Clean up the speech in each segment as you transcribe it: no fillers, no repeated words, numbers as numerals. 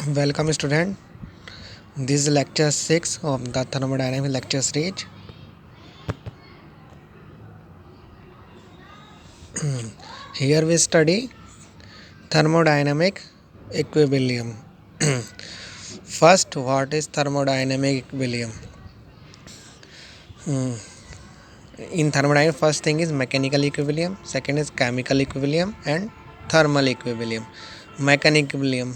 Welcome student. This is lecture 6 of the thermodynamic lecture series. Here we study thermodynamic equilibrium. First, what is thermodynamic equilibrium? In thermodynamics, first thing is mechanical equilibrium, second is chemical equilibrium and thermal equilibrium. Mechanical equilibrium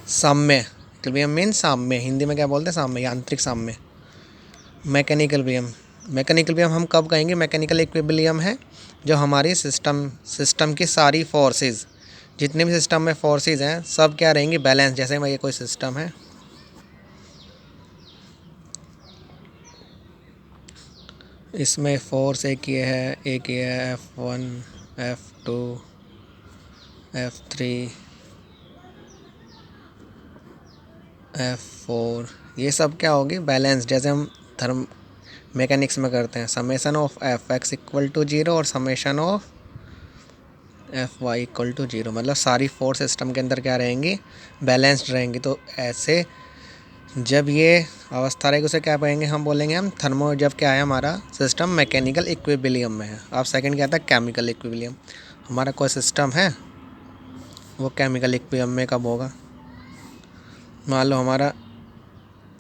साम्य, equilibrium means साम्य, हिंदी में क्या बोलते हैं साम्य, यांत्रिक साम्य. Mechanical equilibrium हम कब कहेंगे? मैकेनिकल इक्विलिब्रियम है जो हमारी सिस्टम की सारी फोर्सेस, जितने भी सिस्टम में फोर्सेस हैं सब क्या रहेंगी? बैलेंस. जैसे ये कोई सिस्टम है, इसमें फोर्स एक ये है F1 F2 F3 F4, ये सब क्या होगी? बैलेंस. जैसे हम मैकेनिक्स में करते हैं summation of Fx equal to 0 और summation of Fy equal to 0, मतलब सारी फोर्स सिस्टम के अंदर क्या रहेंगी? बैलेंस्ड रहेंगी. तो ऐसे जब ये अवस्था रहेगी उसे क्या कहेंगे? हम बोलेंगे हम जब क्या है हमारा सिस्टम मैकेनिकल इक्विलिब्रियम में है. अब सेकंड क्या था? Chemical equilibrium. हमारा कोई सिस्टम है वो केमिकल इक्विलिब्रियम में कब होगा? मान लो हमारा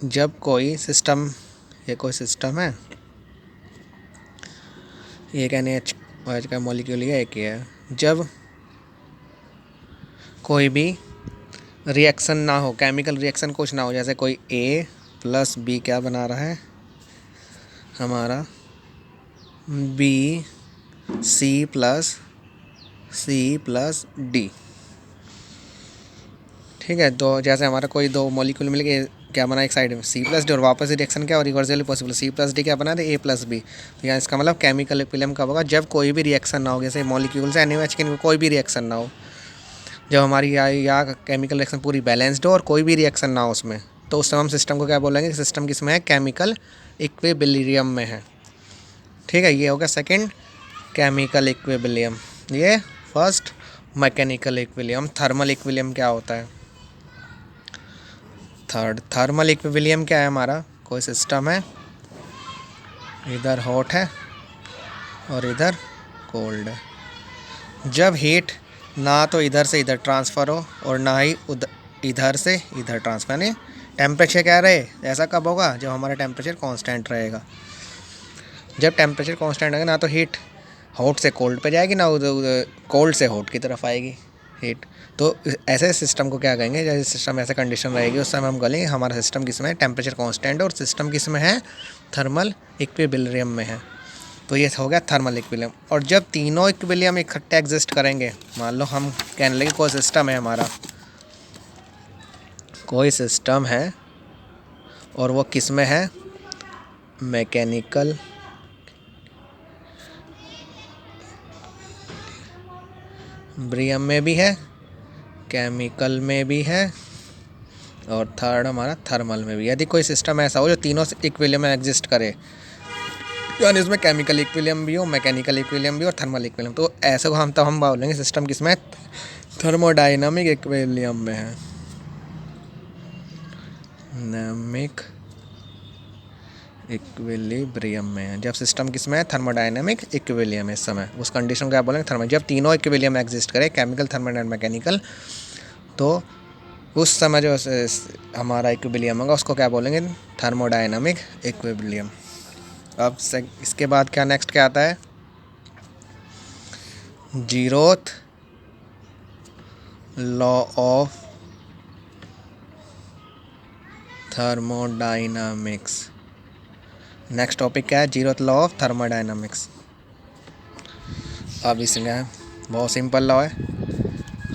जब कोई सिस्टम, ये कोई सिस्टम है, ये क्या NaOH का मॉलिक्यूल है, एक है. जब कोई भी रिएक्शन ना हो, केमिकल रिएक्शन कुछ ना हो, जैसे कोई A प्लस B क्या बना रहा है हमारा C प्लस D, ठीक है. तो जैसे हमारा कोई दो मॉलिक्यूल मिल के क्या बना, एक साइड में C प्लस डी और वापस रिएक्शन क्या और reversely possible C plus D क्या बना थे A प्लस B. तो यहाँ इसका मतलब केमिकल इक्विलिब्रियम कब होगा? जब कोई भी रिएक्शन ना हो, जैसे मॉलिक्यूल से NaOH के कोई भी रिएक्शन ना हो, जब हमारी या केमिकल रिएक्शन पूरी बैलेंस्ड हो और कोई भी रिएक्शन ना हो उसमें, तो उस समय हम सिस्टम को क्या बोलेंगे? सिस्टम किस में है? केमिकल इक्विलिब्रियम में है. ठीक है, ये हो गया सेकंड केमिकल इक्विलिब्रियम. ये first mechanical equilibrium. Thermal equilibrium क्या होता है? थर्ड थर्मल इक्विलिब्रियम क्या है? हमारा कोई सिस्टम है, इधर हॉट है और इधर कोल्ड है. जब हीट ना तो इधर से इधर ट्रांसफ़र हो और ना ही इधर से इधर ट्रांसफ़र, यानी टेम्परेचर क्या रहे, ऐसा कब होगा? जब हमारा टेम्परेचर कांस्टेंट रहेगा. जब टेम्परेचर कांस्टेंट रहेगा ना तो हीट हॉट से कोल्ड पे जाएगी, ना उधर कोल्ड से हॉट की तरफ आएगी हीट. तो ऐसे सिस्टम को क्या कहेंगे? जैसे सिस्टम ऐसे कंडीशन रहेगी उस समय हम कहेंगे हमारा सिस्टम किस में है? टेम्परेचर कांस्टेंट और सिस्टम किस में है? थर्मल इक्विलिब्रियम में है. तो ये हो गया थर्मल इक्विलिब्रियम. और जब तीनों इक्विलिब्रियम इकट्ठे एग्जिस्ट करेंगे, मान लो हम कहने लगे कोई सिस्टम है हमारा, कोई सिस्टम है और वो किस में है? मैकेनिकल ब्रियम में भी है, केमिकल में भी है और थर्ड हमारा थर्मल में भी. यदि कोई सिस्टम ऐसा हो जो तीनों इक्विलिब्रियम में एग्जिस्ट करे, यानी इसमें केमिकल इक्विलिब्रियम भी हो, मैकेनिकल इक्विलिब्रियम भी और थर्मल इक्विलिब्रियम, तो ऐसे को हम बोलेंगे सिस्टम किस में? थर्मोडायनामिक इक्विलिब्रियम में है. डायनामिक इक्विलिब्रियम में है जब सिस्टम किस में है? थर्मोडायनामिक इक्विलिब्रियम है. इस समय उस कंडीशन को क्या बोलेंगे? थर्मल. जब तीनों इक्विलिब्रियम एग्जिस्ट करे, केमिकल, थर्मल एंड मैकेनिकल, तो उस समय जो हमारा इक्विलिब्रियम होगा उसको क्या बोलेंगे? Thermodynamic equilibrium. अब इसके बाद क्या नेक्स्ट क्या आता है? Zeroth law of thermodynamics. Next topic क्या है? Zeroth law of thermodynamics. अब इसमें बहुत सिंपल लॉ है.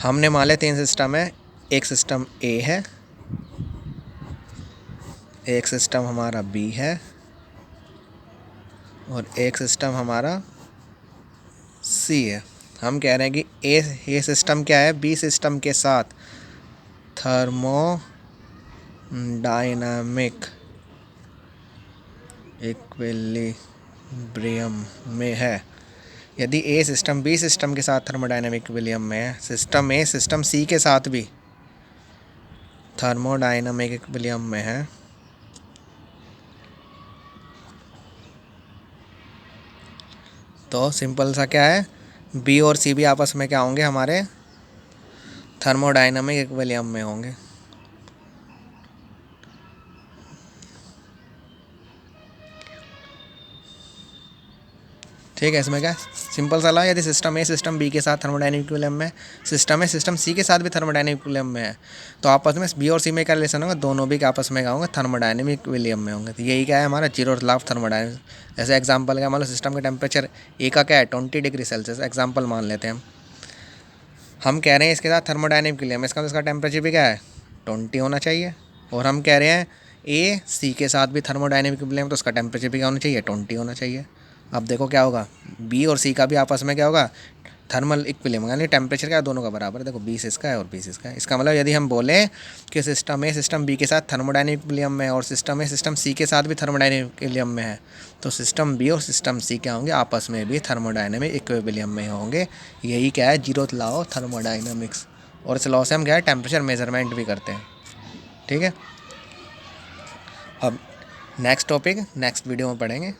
हमने मान लिया तीन सिस्टम है, एक सिस्टम A है, एक सिस्टम हमारा B है और एक सिस्टम हमारा C है. हम कह रहे हैं कि ये सिस्टम क्या है? B सिस्टम के साथ थर्मोडायनामिक इक्विलिब्रियम में है. यदि A सिस्टम B सिस्टम के साथ थर्मोडायनामिक इक्विलिब्रियम में है, सिस्टम A सिस्टम C के साथ भी थर्मोडायनामिक इक्विलिब्रियम में है तो सिंपल सा क्या है, बी और सी भी आपस में क्या होंगे, हमारे थर्मोडायनामिक इक्विलिब्रियम में होंगे। ठीक है, इसमें क्या सिंपल सा ला, यदि सिस्टम ए सिस्टम बी के साथ थर्मोडायनामिक इक्विलिब्रियम में, सिस्टम है सिस्टम सी के साथ भी थर्मोडायनामिक इक्विलिब्रियम में है, तो आपस में बी और सी में क्या रिलेशन होगा, दोनों भी आपस में क्या होंगे, थर्मोडायनामिक इक्विलिब्रियम में होंगे। तो यही क्या है हमारा जीरोथ लॉ ऑफ थर्मोडायनामिक्स। जैसे एग्जांपल क्या, मान लो सिस्टम का टेम्परेचर ए का क्या है 20 डिग्री सेल्सियस, एग्जाम्पल मान लेते हैं हम कह रहे हैं इसके साथ थर्मोडायनामिक इक्विलिब्रियम, इसका इसका टेम्परेचर भी क्या है 20 होना चाहिए, और हम कह रहे हैं ए सी के साथ भी थर्मोडायनामिक इक्विलिब्रियम, तो उसका टेम्परेचर भी क्या होना चाहिए 20 होना चाहिए। अब देखो क्या होगा, बी और सी का भी आपस में क्या होगा, थर्मल इक्विलिब्रियम, यानी टेम्परेचर क्या दोनों का बराबर है। देखो 20 इसका है और 20 इसका है, इसका मतलब यदि हम बोलें कि सिस्टम ए सिस्टम बी के साथ थर्मोडायनामिक इक्विलिब्रियम में है और सिस्टम ए सिस्टम सी के साथ भी थर्मोडायनामिक इक्विलिब्रियम में है, तो सिस्टम बी और सिस्टम सी क्या होंगे, आपस में भी थर्मोडायनामिक इक्विलिब्रियम में होंगे। यही क्या है जीरोथ लॉ ऑफ थर्मोडायनामिक्स। और इस लॉ से हम क्या है टेम्परेचर मेजरमेंट भी करते हैं। ठीक है, अब नेक्स्ट टॉपिक नेक्स्ट वीडियो में पढ़ेंगे।